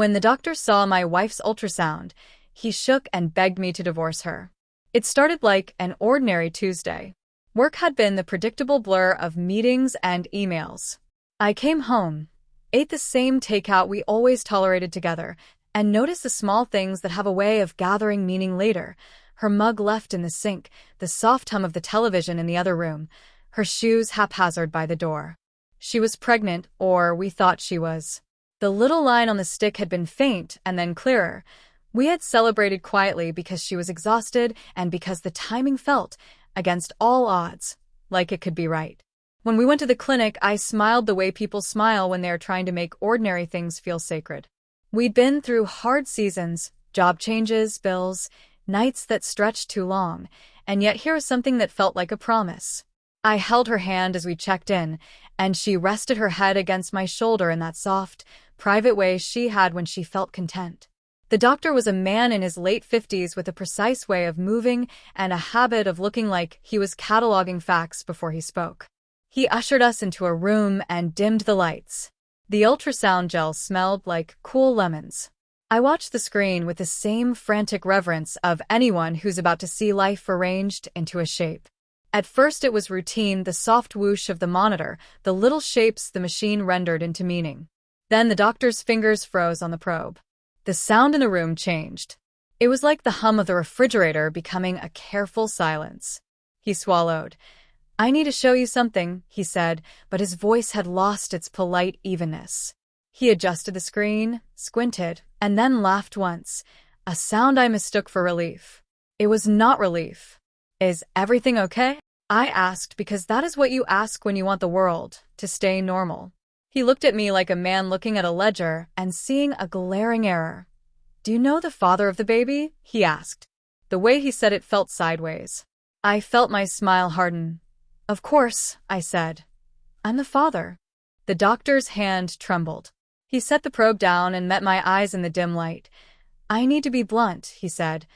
When the doctor saw my wife's ultrasound, he shook and begged me to divorce her. It started like an ordinary Tuesday. Work had been the predictable blur of meetings and emails. I came home, ate the same takeout we always tolerated together, and noticed the small things that have a way of gathering meaning later. Her mug left in the sink, the soft hum of the television in the other room, her shoes haphazard by the door. She was pregnant, or we thought she was. The little line on the stick had been faint and then clearer. We had celebrated quietly because she was exhausted and because the timing felt, against all odds, like it could be right. When we went to the clinic, I smiled the way people smile when they are trying to make ordinary things feel sacred. We'd been through hard seasons, job changes, bills, nights that stretched too long, and yet here was something that felt like a promise. I held her hand as we checked in, and she rested her head against my shoulder in that soft, private way she had when she felt content. The doctor was a man in his late 50s with a precise way of moving and a habit of looking like he was cataloging facts before he spoke. He ushered us into a room and dimmed the lights. The ultrasound gel smelled like cool lemons. I watched the screen with the same frantic reverence of anyone who's about to see life arranged into a shape. At first it was routine, the soft whoosh of the monitor, the little shapes the machine rendered into meaning. Then the doctor's fingers froze on the probe. The sound in the room changed. It was like the hum of the refrigerator becoming a careful silence. He swallowed. "I need to show you something," he said, but his voice had lost its polite evenness. He adjusted the screen, squinted, and then laughed once, a sound I mistook for relief. It was not relief. "Is everything okay?" I asked, because that is what you ask when you want the world to stay normal. He looked at me like a man looking at a ledger and seeing a glaring error. "Do you know the father of the baby?" he asked. The way he said it felt sideways. I felt my smile harden. "Of course," I said. "I'm the father." The doctor's hand trembled. He set the probe down and met my eyes in the dim light. "I need to be blunt," he said.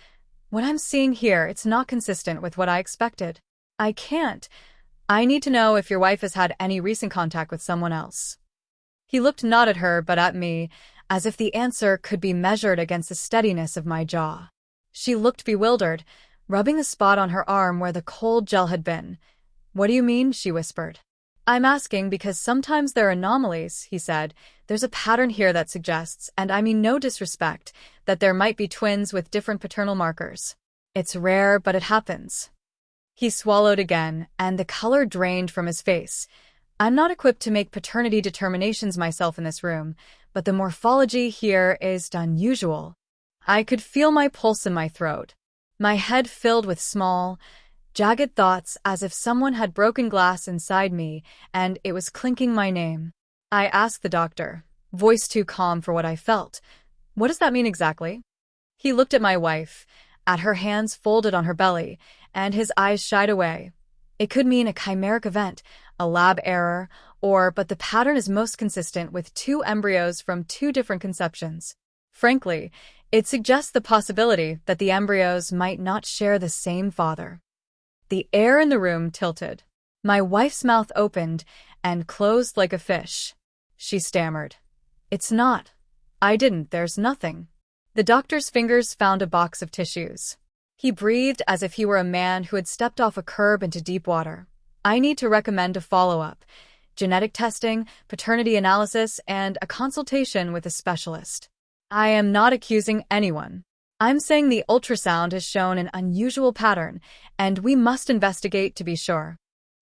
"What I'm seeing here, it's not consistent with what I expected. I can't. I need to know if your wife has had any recent contact with someone else." He looked not at her but at me, as if the answer could be measured against the steadiness of my jaw. She looked bewildered, rubbing the spot on her arm where the cold gel had been. "What do you mean?" she whispered. "I'm asking because sometimes there are anomalies," he said. "There's a pattern here that suggests, and I mean no disrespect, that there might be twins with different paternal markers. It's rare, but it happens." He swallowed again, and the color drained from his face. "I'm not equipped to make paternity determinations myself in this room, but the morphology here is unusual." I could feel my pulse in my throat. My head filled with small, jagged thoughts as if someone had broken glass inside me and it was clinking my name. I asked the doctor, voice too calm for what I felt, "What does that mean exactly?" He looked at my wife, at her hands folded on her belly, and his eyes shied away. "It could mean a chimeric event, a lab error, but the pattern is most consistent with two embryos from two different conceptions. Frankly, it suggests the possibility that the embryos might not share the same father." The air in the room tilted. My wife's mouth opened and closed like a fish. She stammered. "It's not. I didn't. There's nothing." The doctor's fingers found a box of tissues. He breathed as if he were a man who had stepped off a curb into deep water. "I need to recommend a follow-up, genetic testing, paternity analysis, and a consultation with a specialist. I am not accusing anyone. I'm saying the ultrasound has shown an unusual pattern, and we must investigate to be sure."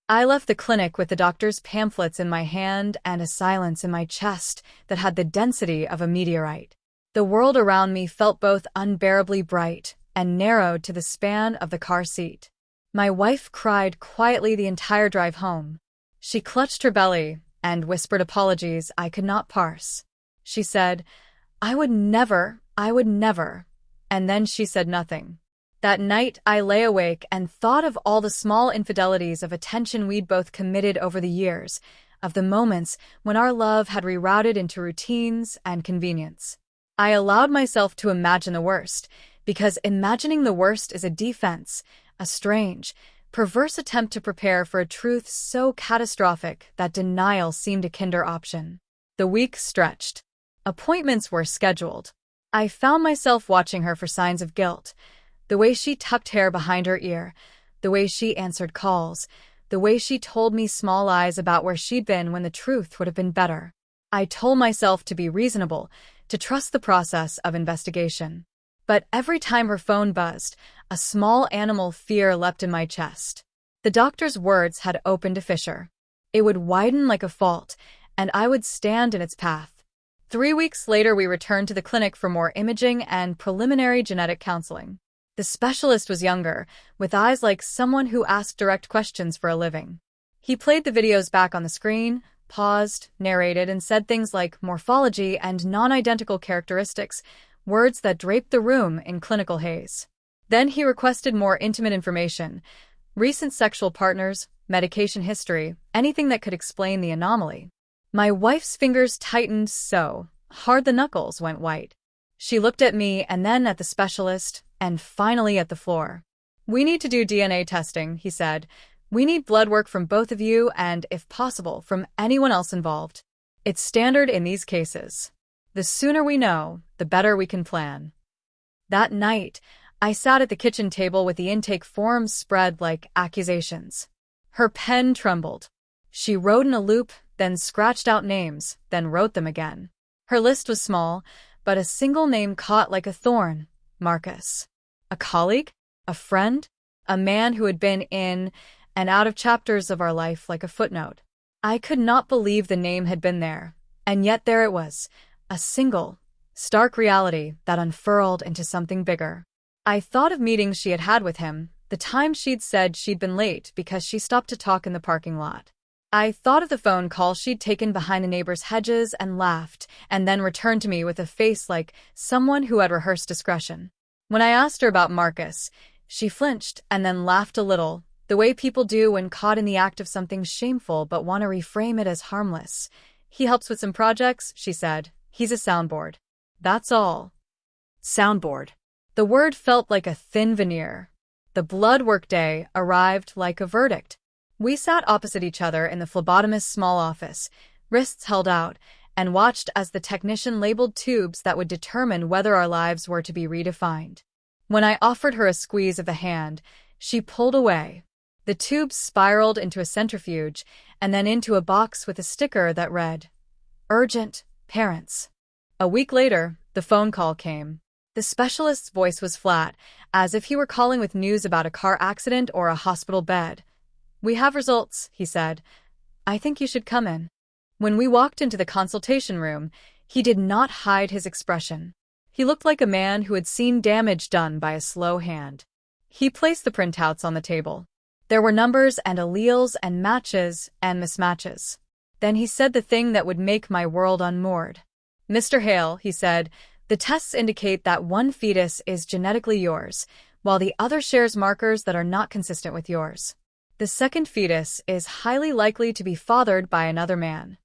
I left the clinic with the doctor's pamphlets in my hand and a silence in my chest that had the density of a meteorite. The world around me felt both unbearably bright and narrowed to the span of the car seat. My wife cried quietly the entire drive home. She clutched her belly and whispered apologies I could not parse. She said, I would never, and then she said nothing. That night, I lay awake and thought of all the small infidelities of attention we'd both committed over the years, of the moments when our love had rerouted into routines and convenience. I allowed myself to imagine the worst, because imagining the worst is a defense, a strange, perverse attempt to prepare for a truth so catastrophic that denial seemed a kinder option. The week stretched. Appointments were scheduled. I found myself watching her for signs of guilt. The way she tucked hair behind her ear, the way she answered calls, the way she told me small lies about where she'd been when the truth would have been better. I told myself to be reasonable, to trust the process of investigation. But every time her phone buzzed, a small animal fear leapt in my chest. The doctor's words had opened a fissure. It would widen like a fault, and I would stand in its path. 3 weeks later, we returned to the clinic for more imaging and preliminary genetic counseling. The specialist was younger, with eyes like someone who asked direct questions for a living. He played the videos back on the screen, paused, narrated, and said things like morphology and non-identical characteristics, words that draped the room in clinical haze. Then he requested more intimate information, recent sexual partners, medication history, anything that could explain the anomaly. My wife's fingers tightened so hard the knuckles went white. She looked at me and then at the specialist, and finally at the floor. "We need to do DNA testing," he said. "We need blood work from both of you and, if possible, from anyone else involved. It's standard in these cases. The sooner we know, the better we can plan." That night, I sat at the kitchen table with the intake forms spread like accusations. Her pen trembled. She wrote in a loop, then scratched out names, then wrote them again. Her list was small, but a single name caught like a thorn: Marcus. A colleague? A friend? A man who had been in and out of chapters of our life like a footnote. I could not believe the name had been there, and yet there it was, a single, stark reality that unfurled into something bigger. I thought of meetings she had had with him, the time she'd said she'd been late because she stopped to talk in the parking lot. I thought of the phone call she'd taken behind a neighbor's hedges and laughed, and then returned to me with a face like someone who had rehearsed discretion. When I asked her about Marcus, she flinched and then laughed a little, the way people do when caught in the act of something shameful but want to reframe it as harmless. "He helps with some projects," she said. "He's a soundboard. That's all." Soundboard. The word felt like a thin veneer. The blood work day arrived like a verdict. We sat opposite each other in the phlebotomist's small office, wrists held out, and watched as the technician labeled tubes that would determine whether our lives were to be redefined. When I offered her a squeeze of the hand, she pulled away. The tubes spiraled into a centrifuge and then into a box with a sticker that read, "Urgent, parents." A week later, the phone call came. The specialist's voice was flat, as if he were calling with news about a car accident or a hospital bed. "We have results," he said. "I think you should come in." When we walked into the consultation room, he did not hide his expression. He looked like a man who had seen damage done by a slow hand. He placed the printouts on the table. There were numbers and alleles and matches and mismatches. Then he said the thing that would make my world unmoored. "Mr. Hale," he said, "the tests indicate that one fetus is genetically yours, while the other shares markers that are not consistent with yours. The second fetus is highly likely to be fathered by another man."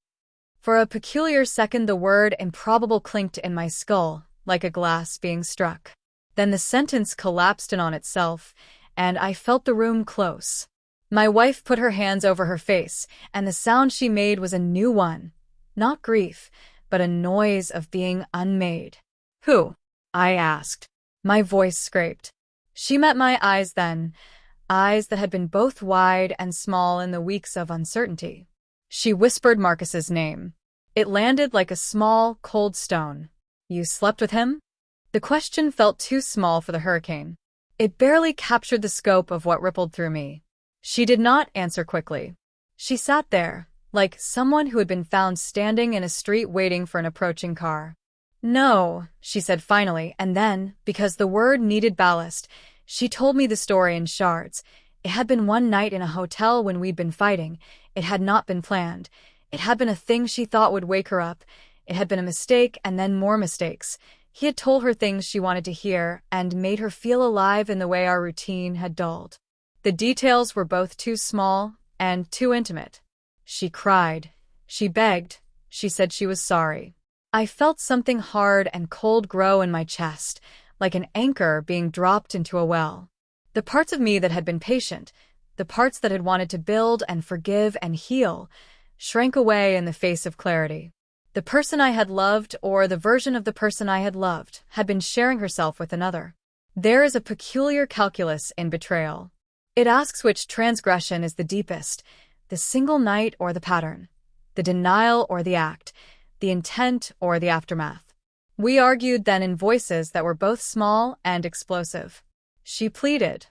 For a peculiar second, the word improbable clinked in my skull, like a glass being struck. Then the sentence collapsed in on itself, and I felt the room close. My wife put her hands over her face, and the sound she made was a new one. Not grief, but a noise of being unmade. "Who?" I asked. My voice scraped. She met my eyes then, eyes that had been both wide and small in the weeks of uncertainty. She whispered Marcus's name. It landed like a small, cold stone. "You slept with him?" The question felt too small for the hurricane. It barely captured the scope of what rippled through me. She did not answer quickly. She sat there, like someone who had been found standing in a street waiting for an approaching car. "No," she said finally, and then, because the word needed ballast, she told me the story in shards. It had been one night in a hotel when we'd been fighting. It had not been planned. It had been a thing she thought would wake her up. It had been a mistake and then more mistakes. He had told her things she wanted to hear and made her feel alive in the way our routine had dulled. The details were both too small and too intimate. She cried. She begged. She said she was sorry. I felt something hard and cold grow in my chest, like an anchor being dropped into a well. The parts of me that had been patient, the parts that had wanted to build and forgive and heal, shrank away in the face of clarity. The person I had loved, or the version of the person I had loved, had been sharing herself with another. There is a peculiar calculus in betrayal. It asks which transgression is the deepest, the single night or the pattern, the denial or the act, the intent or the aftermath. We argued then in voices that were both small and explosive. She pleaded.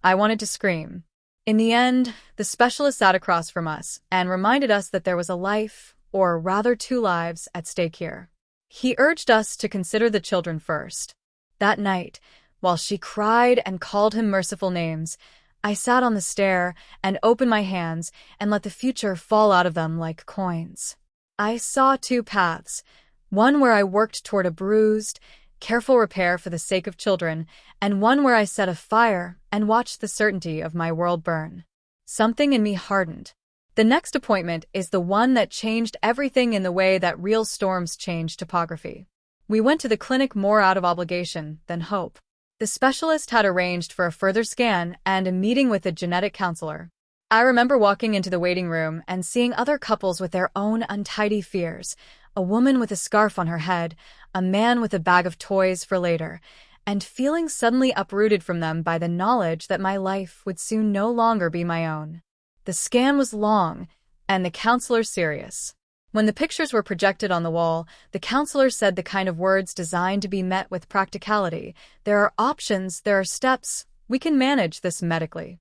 I wanted to scream. In the end, the specialist sat across from us and reminded us that there was a life, or rather 2 lives, at stake here. He urged us to consider the children first. That night, while she cried and called him merciful names, I sat on the stair and opened my hands and let the future fall out of them like coins. I saw 2 paths, one where I worked toward a bruised, careful repair for the sake of children, and one where I set a fire and watched the certainty of my world burn. Something in me hardened. The next appointment is the one that changed everything in the way that real storms change topography. We went to the clinic more out of obligation than hope. The specialist had arranged for a further scan and a meeting with a genetic counselor. I remember walking into the waiting room and seeing other couples with their own untidy fears, a woman with a scarf on her head, a man with a bag of toys for later, and feeling suddenly uprooted from them by the knowledge that my life would soon no longer be my own. The scan was long, and the counselor serious. When the pictures were projected on the wall, the counselor said the kind of words designed to be met with practicality. There are options, there are steps, we can manage this medically.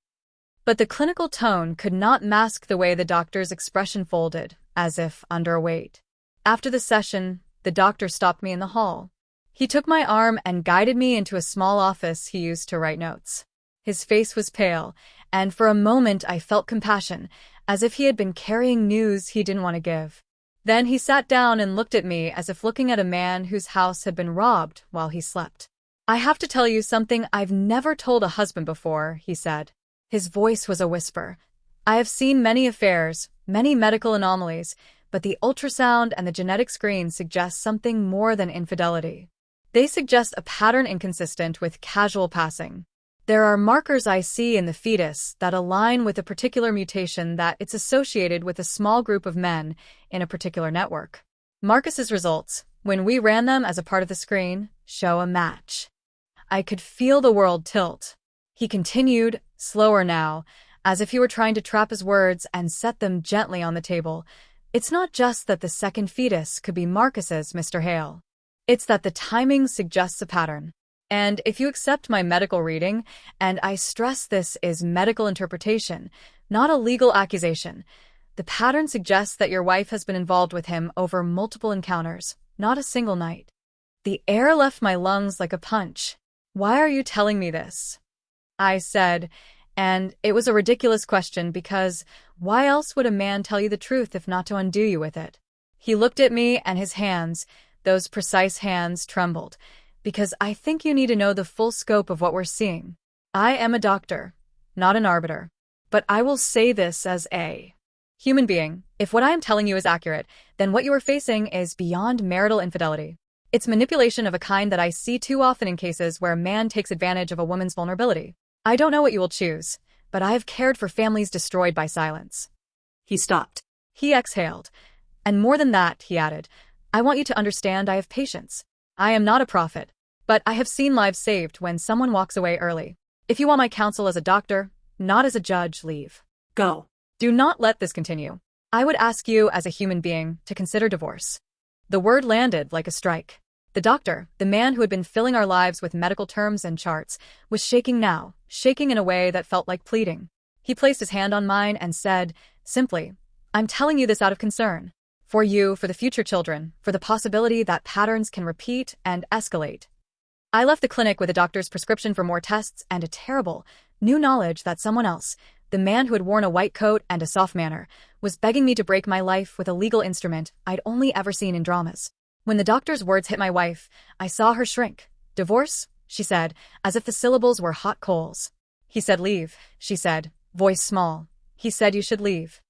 But the clinical tone could not mask the way the doctor's expression folded, as if under a weight. After the session, the doctor stopped me in the hall. He took my arm and guided me into a small office he used to write notes. His face was pale, and for a moment I felt compassion, as if he had been carrying news he didn't want to give. Then he sat down and looked at me as if looking at a man whose house had been robbed while he slept. I have to tell you something I've never told a husband before, he said. His voice was a whisper. I have seen many affairs, many medical anomalies, but the ultrasound and the genetic screen suggest something more than infidelity. They suggest a pattern inconsistent with casual passing. There are markers I see in the fetus that align with a particular mutation that it's associated with a small group of men in a particular network. Marcus's results, when we ran them as a part of the screen, show a match. I could feel the world tilt. He continued, slower now, as if he were trying to trap his words and set them gently on the table. It's not just that the second fetus could be Marcus's, Mr. Hale. It's that the timing suggests a pattern. And if you accept my medical reading, and I stress this is medical interpretation, not a legal accusation, the pattern suggests that your wife has been involved with him over multiple encounters, not a single night. The air left my lungs like a punch. Why are you telling me this? I said, and it was a ridiculous question because why else would a man tell you the truth if not to undo you with it? He looked at me and his hands, those precise hands, trembled. Because I think you need to know the full scope of what we're seeing. I am a doctor, not an arbiter. But I will say this as a human being. If what I am telling you is accurate, then what you are facing is beyond marital infidelity. It's manipulation of a kind that I see too often in cases where a man takes advantage of a woman's vulnerability. I don't know what you will choose, but I have cared for families destroyed by silence. He stopped. He exhaled. And more than that, he added, I want you to understand I have patience. I am not a prophet, but I have seen lives saved when someone walks away early. If you want my counsel as a doctor, not as a judge, leave. Go. Do not let this continue. I would ask you as a human being to consider divorce. The word landed like a strike. The doctor, the man who had been filling our lives with medical terms and charts, was shaking now, shaking in a way that felt like pleading. He placed his hand on mine and said, simply, I'm telling you this out of concern. For you, for the future children, for the possibility that patterns can repeat and escalate. I left the clinic with a doctor's prescription for more tests and a terrible, new knowledge that someone else, the man who had worn a white coat and a soft manner, was begging me to break my life with a legal instrument I'd only ever seen in dramas. When the doctor's words hit my wife, I saw her shrink. Divorce? She said, as if the syllables were hot coals. He said leave, she said, voice small. He said you should leave.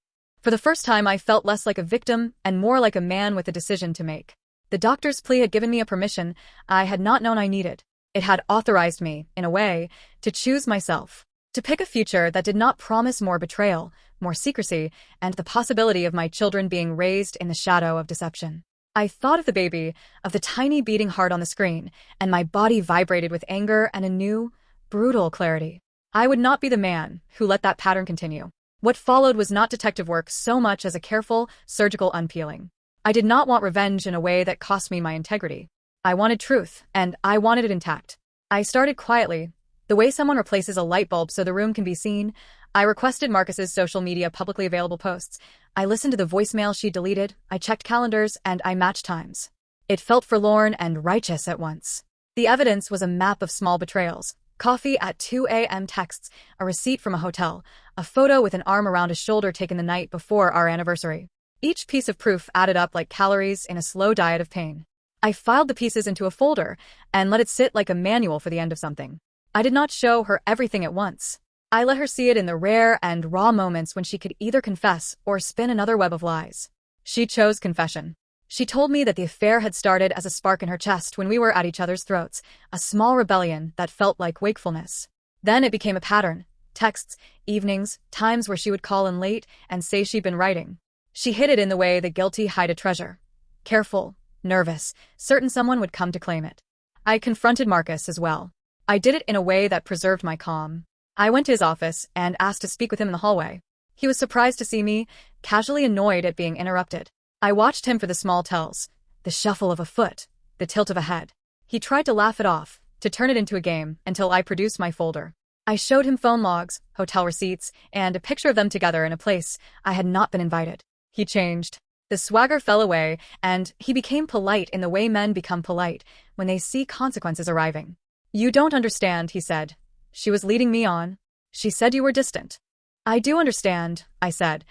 For the first time I felt less like a victim and more like a man with a decision to make. The doctor's plea had given me a permission I had not known I needed. It had authorized me, in a way, to choose myself, to pick a future that did not promise more betrayal, more secrecy, and the possibility of my children being raised in the shadow of deception. I thought of the baby, of the tiny beating heart on the screen, and my body vibrated with anger and a new, brutal clarity. I would not be the man who let that pattern continue. What followed was not detective work so much as a careful, surgical unpeeling. I did not want revenge in a way that cost me my integrity. I wanted truth, and I wanted it intact. I started quietly, the way someone replaces a light bulb so the room can be seen. I requested Marcus's social media publicly available posts. I listened to the voicemail she deleted, I checked calendars, and I matched times. It felt forlorn and righteous at once. The evidence was a map of small betrayals. Coffee at 2 a.m. texts, a receipt from a hotel, a photo with an arm around his shoulder taken the night before our anniversary. Each piece of proof added up like calories in a slow diet of pain. I filed the pieces into a folder and let it sit like a manual for the end of something. I did not show her everything at once. I let her see it in the rare and raw moments when she could either confess or spin another web of lies. She chose confession. She told me that the affair had started as a spark in her chest when we were at each other's throats, a small rebellion that felt like wakefulness. Then it became a pattern. Texts, evenings, times where she would call in late and say she'd been writing. She hid it in the way the guilty hide a treasure. Careful, nervous, certain someone would come to claim it. I confronted Marcus as well. I did it in a way that preserved my calm. I went to his office and asked to speak with him in the hallway. He was surprised to see me, casually annoyed at being interrupted. I watched him for the small tells, the shuffle of a foot, the tilt of a head. He tried to laugh it off, to turn it into a game, until I produced my folder. I showed him phone logs, hotel receipts, and a picture of them together in a place I had not been invited. He changed. The swagger fell away, and he became polite in the way men become polite when they see consequences arriving. "You don't understand," he said. "She was leading me on. She said you were distant." "I do understand," I said.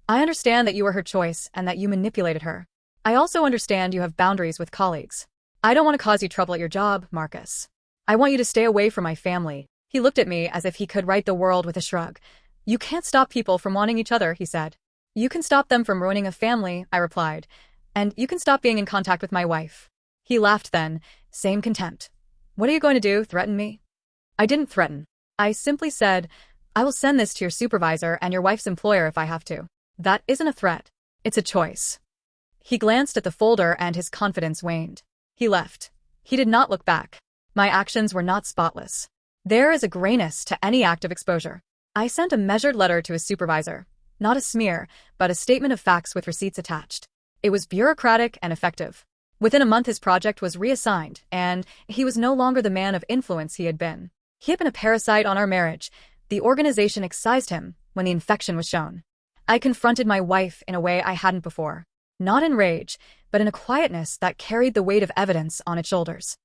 "I understand that you were her choice and that you manipulated her. I also understand you have boundaries with colleagues. I don't want to cause you trouble at your job, Marcus. I want you to stay away from my family." He looked at me as if he could right the world with a shrug. "You can't stop people from wanting each other," he said. "You can stop them from ruining a family," I replied. "And you can stop being in contact with my wife." He laughed then, same contempt. "What are you going to do, threaten me?" I didn't threaten. I simply said, "I will send this to your supervisor and your wife's employer if I have to." That isn't a threat. It's a choice. He glanced at the folder and his confidence waned. He left. He did not look back. My actions were not spotless. There is a grayness to any act of exposure. I sent a measured letter to his supervisor. Not a smear, but a statement of facts with receipts attached. It was bureaucratic and effective. Within a month his project was reassigned, and he was no longer the man of influence he had been. He had been a parasite on our marriage. The organization excised him when the infection was shown. I confronted my wife in a way I hadn't before. Not in rage, but in a quietness that carried the weight of evidence on its shoulders.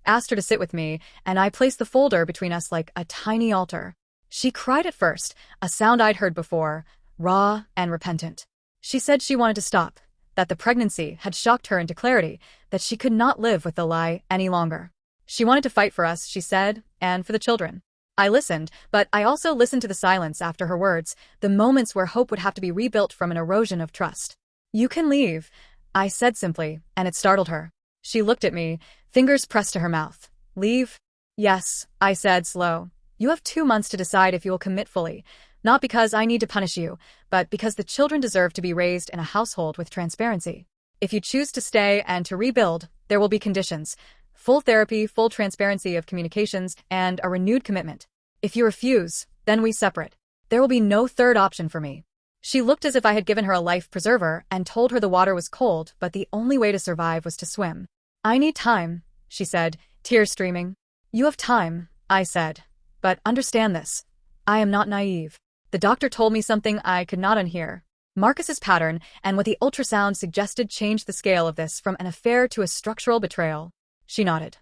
Asked her to sit with me, and I placed the folder between us like a tiny altar. She cried at first, a sound I'd heard before, raw and repentant. She said she wanted to stop, that the pregnancy had shocked her into clarity, that she could not live with the lie any longer. She wanted to fight for us, she said, and for the children. I listened, but I also listened to the silence after her words, the moments where hope would have to be rebuilt from an erosion of trust. "You can leave," I said simply, and it startled her. She looked at me, fingers pressed to her mouth. "Leave?" "Yes," I said, slow. "You have 2 months to decide if you will commit fully, not because I need to punish you, but because the children deserve to be raised in a household with transparency. If you choose to stay and to rebuild, there will be conditions. Full therapy, full transparency of communications, and a renewed commitment. If you refuse, then we separate. There will be no third option for me." She looked as if I had given her a life preserver and told her the water was cold, but the only way to survive was to swim. "I need time," she said, tears streaming. "You have time," I said. "But understand this. I am not naive. The doctor told me something I could not unhear. Marcus's pattern and what the ultrasound suggested changed the scale of this from an affair to a structural betrayal." She nodded.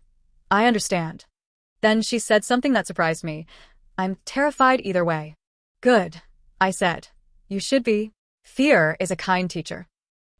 "I understand." Then she said something that surprised me. "I'm terrified either way." "Good," I said. "You should be. Fear is a kind teacher."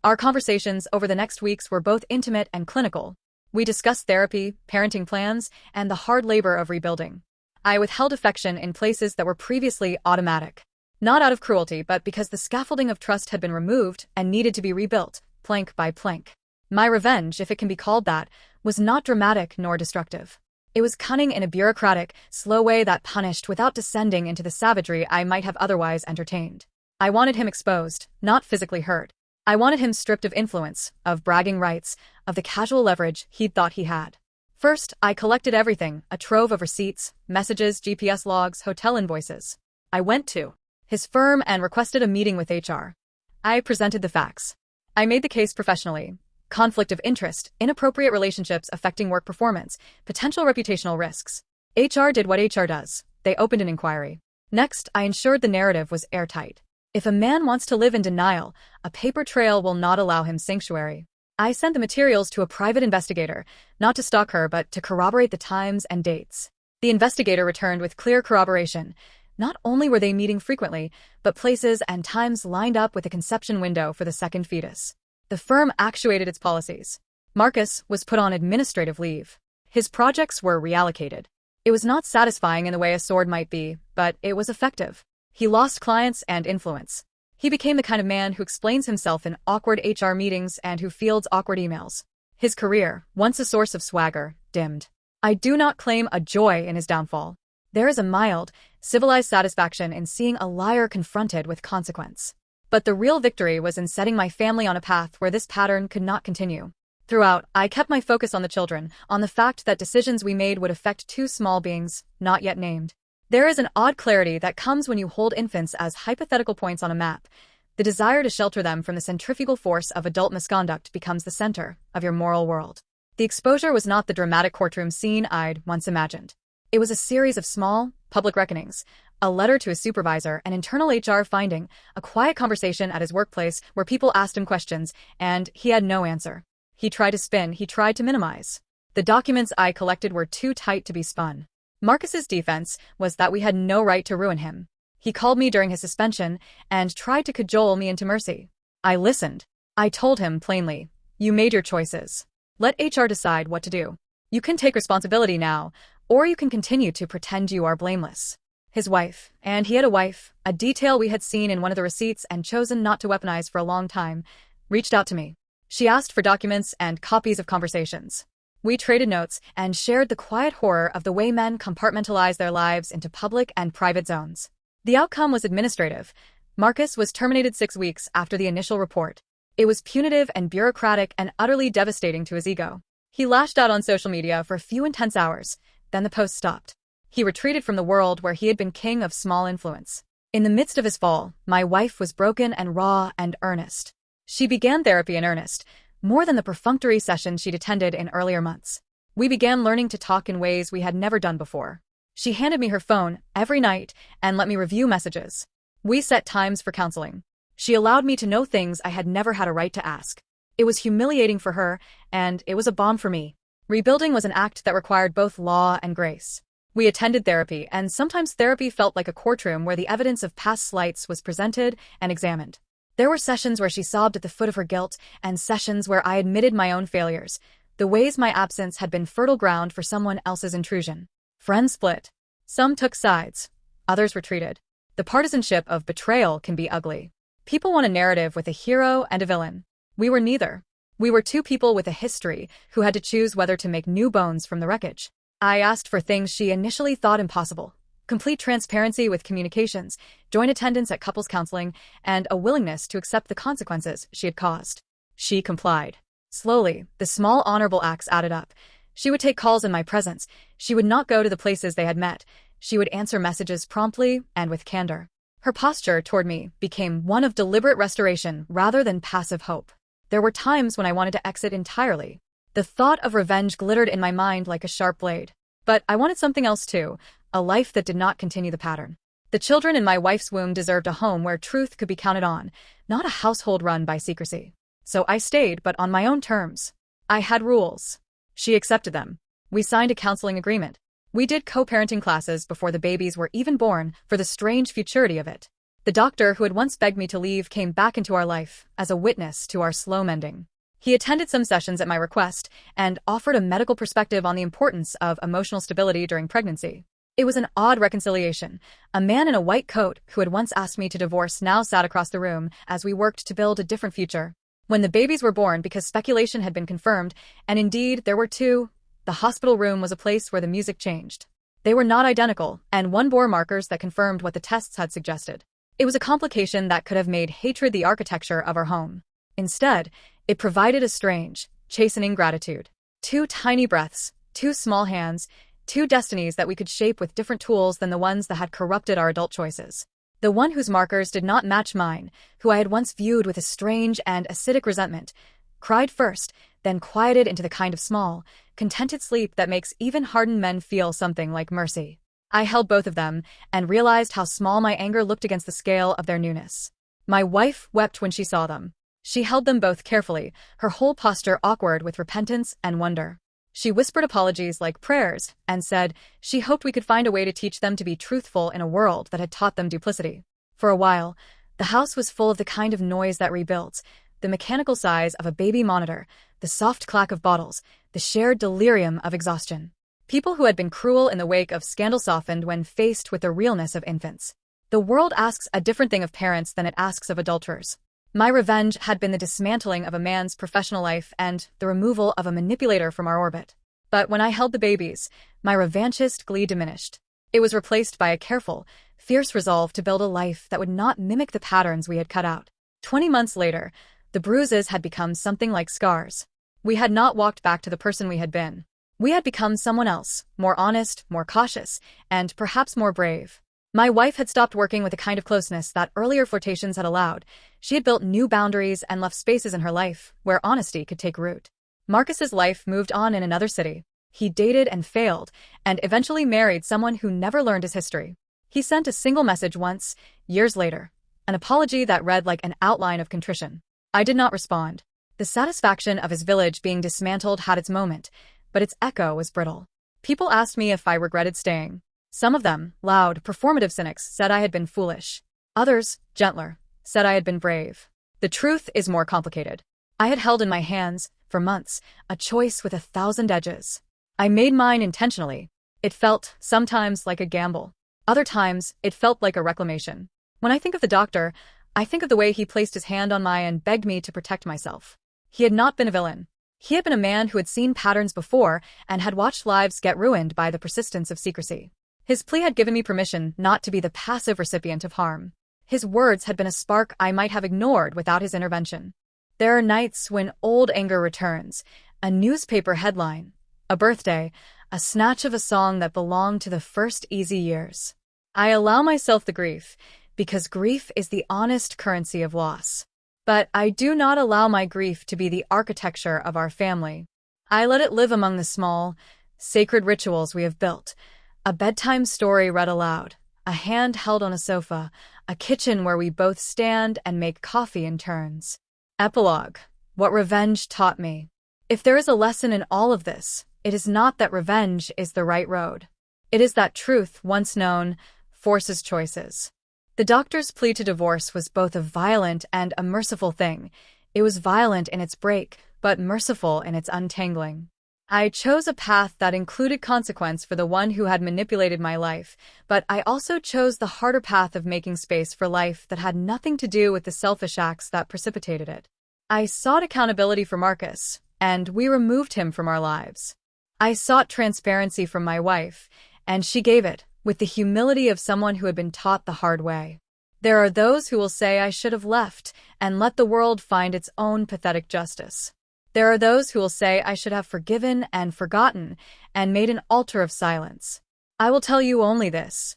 Our conversations over the next weeks were both intimate and clinical. We discussed therapy, parenting plans, and the hard labor of rebuilding. I withheld affection in places that were previously automatic. Not out of cruelty, but because the scaffolding of trust had been removed and needed to be rebuilt, plank by plank. My revenge, if it can be called that, was not dramatic nor destructive. It was cunning in a bureaucratic, slow way that punished without descending into the savagery I might have otherwise entertained. I wanted him exposed, not physically hurt. I wanted him stripped of influence, of bragging rights, of the casual leverage he'd thought he had. First, I collected everything, a trove of receipts, messages, GPS logs, hotel invoices. I went to his firm and requested a meeting with HR. I presented the facts. I made the case professionally. Conflict of interest, inappropriate relationships affecting work performance, potential reputational risks. HR did what HR does. They opened an inquiry. Next, I ensured the narrative was airtight. If a man wants to live in denial, a paper trail will not allow him sanctuary. I sent the materials to a private investigator, not to stalk her but to corroborate the times and dates. The investigator returned with clear corroboration. Not only were they meeting frequently, but places and times lined up with the conception window for the second fetus. The firm actuated its policies. Marcus was put on administrative leave. His projects were reallocated. It was not satisfying in the way a sword might be, but it was effective. He lost clients and influence. He became the kind of man who explains himself in awkward HR meetings and who fields awkward emails. His career, once a source of swagger, dimmed. I do not claim a joy in his downfall. There is a mild, civilized satisfaction in seeing a liar confronted with consequence. But the real victory was in setting my family on a path where this pattern could not continue. Throughout, I kept my focus on the children, on the fact that decisions we made would affect two small beings, not yet named. There is an odd clarity that comes when you hold infants as hypothetical points on a map. The desire to shelter them from the centrifugal force of adult misconduct becomes the center of your moral world. The exposure was not the dramatic courtroom scene I'd once imagined. It was a series of small, public reckonings, a letter to his supervisor, an internal HR finding, a quiet conversation at his workplace where people asked him questions, and he had no answer. He tried to spin, he tried to minimize. The documents I collected were too tight to be spun. Marcus's defense was that we had no right to ruin him. He called me during his suspension and tried to cajole me into mercy. I listened. I told him plainly, "You made your choices. Let HR decide what to do. You can take responsibility now, or you can continue to pretend you are blameless." His wife, and he had a wife, a detail we had seen in one of the receipts and chosen not to weaponize for a long time, reached out to me. She asked for documents and copies of conversations. We traded notes and shared the quiet horror of the way men compartmentalize their lives into public and private zones. The outcome was administrative. Marcus was terminated 6 weeks after the initial report. It was punitive and bureaucratic and utterly devastating to his ego. He lashed out on social media for a few intense hours, then the post stopped. He retreated from the world where he had been king of small influence. In the midst of his fall, my wife was broken and raw and earnest. She began therapy in earnest, more than the perfunctory sessions she'd attended in earlier months. We began learning to talk in ways we had never done before. She handed me her phone every night and let me review messages. We set times for counseling. She allowed me to know things I had never had a right to ask. It was humiliating for her, and it was a balm for me. Rebuilding was an act that required both law and grace. We attended therapy, and sometimes therapy felt like a courtroom where the evidence of past slights was presented and examined. There were sessions where she sobbed at the foot of her guilt, and sessions where I admitted my own failures, the ways my absence had been fertile ground for someone else's intrusion. Friends split. Some took sides. Others retreated. The partisanship of betrayal can be ugly. People want a narrative with a hero and a villain. We were neither. We were two people with a history who had to choose whether to make new bones from the wreckage. I asked for things she initially thought impossible. Complete transparency with communications, joint attendance at couples counseling, and a willingness to accept the consequences she had caused. She complied. Slowly, the small honorable acts added up. She would take calls in my presence. She would not go to the places they had met. She would answer messages promptly and with candor. Her posture toward me became one of deliberate restoration rather than passive hope. There were times when I wanted to exit entirely. The thought of revenge glittered in my mind like a sharp blade. But I wanted something else too, a life that did not continue the pattern. The children in my wife's womb deserved a home where truth could be counted on, not a household run by secrecy. So I stayed, but on my own terms. I had rules. She accepted them. We signed a counseling agreement. We did co-parenting classes before the babies were even born for the strange futurity of it. The doctor who had once begged me to leave came back into our life as a witness to our slow mending. He attended some sessions at my request and offered a medical perspective on the importance of emotional stability during pregnancy. It was an odd reconciliation. A man in a white coat who had once asked me to divorce now sat across the room as we worked to build a different future. When the babies were born, because speculation had been confirmed, and indeed there were two, the hospital room was a place where the music changed. They were not identical, and one bore markers that confirmed what the tests had suggested. It was a complication that could have made hatred the architecture of our home. Instead, it provided a strange, chastening gratitude. 2 tiny breaths, 2 small hands, 2 destinies that we could shape with different tools than the ones that had corrupted our adult choices. The one whose markers did not match mine, who I had once viewed with a strange and acidic resentment, cried first, then quieted into the kind of small, contented sleep that makes even hardened men feel something like mercy. I held both of them and realized how small my anger looked against the scale of their newness. My wife wept when she saw them. She held them both carefully, her whole posture awkward with repentance and wonder. She whispered apologies like prayers and said she hoped we could find a way to teach them to be truthful in a world that had taught them duplicity. For a while, the house was full of the kind of noise that rebuilds, the mechanical sighs of a baby monitor, the soft clack of bottles, the shared delirium of exhaustion. People who had been cruel in the wake of scandal softened when faced with the realness of infants. The world asks a different thing of parents than it asks of adulterers. My revenge had been the dismantling of a man's professional life and the removal of a manipulator from our orbit. But when I held the babies, my revanchist glee diminished. It was replaced by a careful, fierce resolve to build a life that would not mimic the patterns we had cut out. 20 months later, the bruises had become something like scars. We had not walked back to the person we had been. We had become someone else, more honest, more cautious, and perhaps more brave. My wife had stopped working with the kind of closeness that earlier flirtations had allowed. She had built new boundaries and left spaces in her life where honesty could take root. Marcus's life moved on in another city. He dated and failed, and eventually married someone who never learned his history. He sent a single message once, years later, an apology that read like an outline of contrition. I did not respond. The satisfaction of his village being dismantled had its moment, but its echo was brittle. People asked me if I regretted staying. Some of them, loud, performative cynics, said I had been foolish. Others, gentler, said I had been brave. The truth is more complicated. I had held in my hands, for months, a choice with 1,000 edges. I made mine intentionally. It felt, sometimes, like a gamble. Other times, it felt like a reclamation. When I think of the doctor, I think of the way he placed his hand on mine and begged me to protect myself. He had not been a villain. He had been a man who had seen patterns before and had watched lives get ruined by the persistence of secrecy. His plea had given me permission not to be the passive recipient of harm. His words had been a spark I might have ignored without his intervention. There are nights when old anger returns, a newspaper headline, a birthday, a snatch of a song that belonged to the first easy years. I allow myself the grief, because grief is the honest currency of loss. But I do not allow my grief to be the architecture of our family. I let it live among the small, sacred rituals we have built. A bedtime story read aloud, a hand held on a sofa, a kitchen where we both stand and make coffee in turns. Epilogue. What revenge taught me. If there is a lesson in all of this, it is not that revenge is the right road. It is that truth, once known, forces choices. The doctor's plea to divorce was both a violent and a merciful thing. It was violent in its break, but merciful in its untangling. I chose a path that included consequence for the one who had manipulated my life, but I also chose the harder path of making space for life that had nothing to do with the selfish acts that precipitated it. I sought accountability for Marcus, and we removed him from our lives. I sought transparency from my wife, and she gave it, with the humility of someone who had been taught the hard way. There are those who will say I should have left and let the world find its own pathetic justice. There are those who will say I should have forgiven and forgotten and made an altar of silence. I will tell you only this.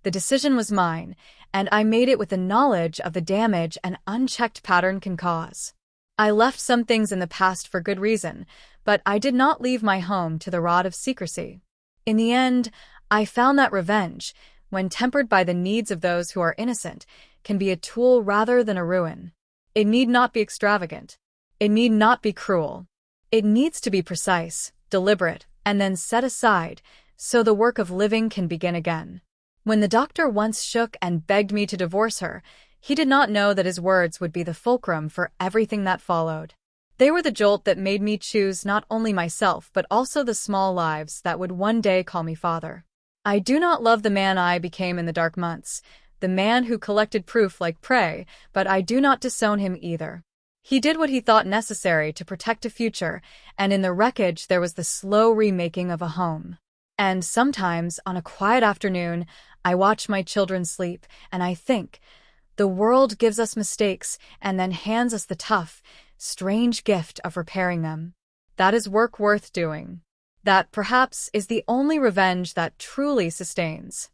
The decision was mine, and I made it with the knowledge of the damage an unchecked pattern can cause. I left some things in the past for good reason, but I did not leave my home to the rod of secrecy. In the end, I found that revenge, when tempered by the needs of those who are innocent, can be a tool rather than a ruin. It need not be extravagant. It need not be cruel. It needs to be precise, deliberate, and then set aside, so the work of living can begin again. When the doctor once shook and begged me to divorce her, he did not know that his words would be the fulcrum for everything that followed. They were the jolt that made me choose not only myself but also the small lives that would one day call me father. I do not love the man I became in the dark months, the man who collected proof like prey, but I do not disown him either. He did what he thought necessary to protect a future, and in the wreckage there was the slow remaking of a home. And sometimes, on a quiet afternoon, I watch my children sleep, and I think, The world gives us mistakes and then hands us the tough, strange gift of repairing them. That is work worth doing. That, perhaps, is the only revenge that truly sustains.